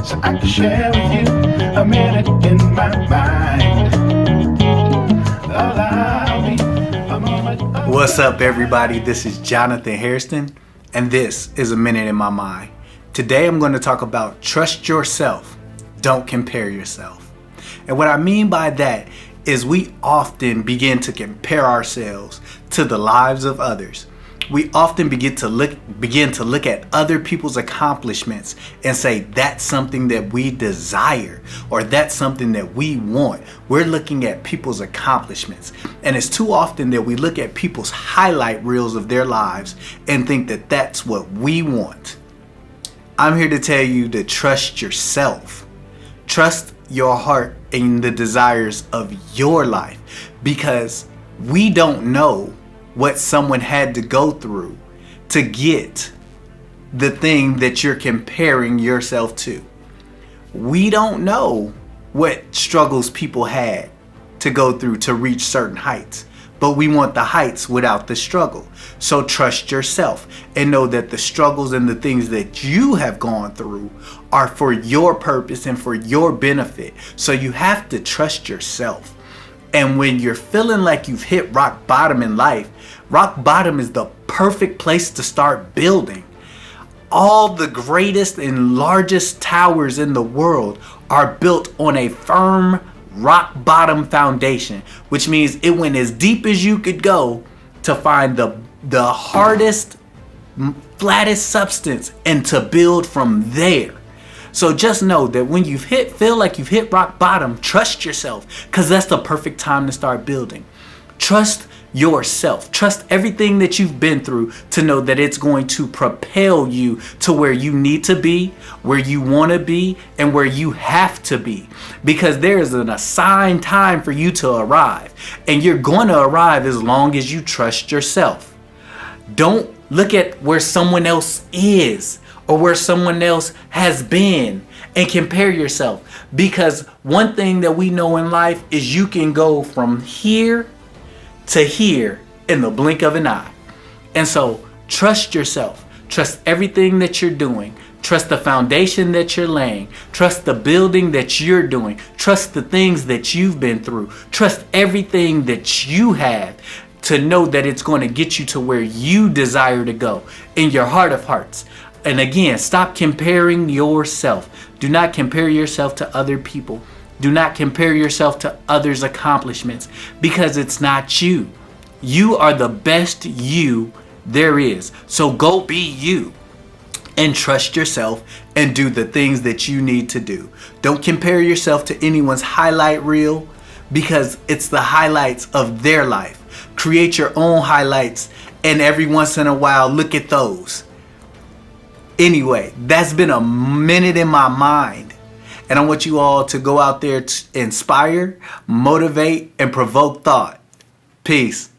so I can share with you a minute in my mind. Allow me a moment. What's up, everybody? This is Jonathan Hairston, and this is A Minute in My Mind. Today I'm going to talk about trust yourself, don't compare yourself. And what I mean by that is we often begin to compare ourselves to the lives of others. We often begin to look at other people's accomplishments and say that's something that we desire or that's something that we want. We're looking at people's accomplishments, and it's too often that we look at people's highlight reels of their lives and think that that's what we want. I'm here to tell you to trust yourself. Trust your heart and the desires of your life, because we don't know what someone had to go through to get the thing that you're comparing yourself to. We don't know what struggles people had to go through to reach certain heights, but we want the heights without the struggle. So trust yourself and know that the struggles and the things that you have gone through are for your purpose and for your benefit. So you have to trust yourself. And when you're feeling like you've hit rock bottom in life, rock bottom is the perfect place to start building. All the greatest and largest towers in the world are built on a firm rock bottom foundation, which means it went as deep as you could go to find the hardest, flattest substance and to build from there. So just know that when feel like you've hit rock bottom, trust yourself, because that's the perfect time to start building. Trust yourself. Trust everything that you've been through to know that it's going to propel you to where you need to be, where you want to be, and where you have to be. Because there is an assigned time for you to arrive, and you're going to arrive as long as you trust yourself. Don't look at where someone else is or where someone else has been and compare yourself. Because one thing that we know in life is you can go from here to here in the blink of an eye. And so trust yourself. Trust everything that you're doing. Trust the foundation that you're laying. Trust the building that you're doing. Trust the things that you've been through. Trust everything that you have to know that it's going to get you to where you desire to go in your heart of hearts. And again, stop comparing yourself. Do not compare yourself to other people. Do not compare yourself to others' accomplishments, because it's not you. You are the best you there is. So go be you and trust yourself and do the things that you need to do. Don't compare yourself to anyone's highlight reel, because it's the highlights of their life. Create your own highlights, and every once in a while, look at those. Anyway, that's been a minute in my mind. And I want you all to go out there to inspire, motivate, and provoke thought. Peace.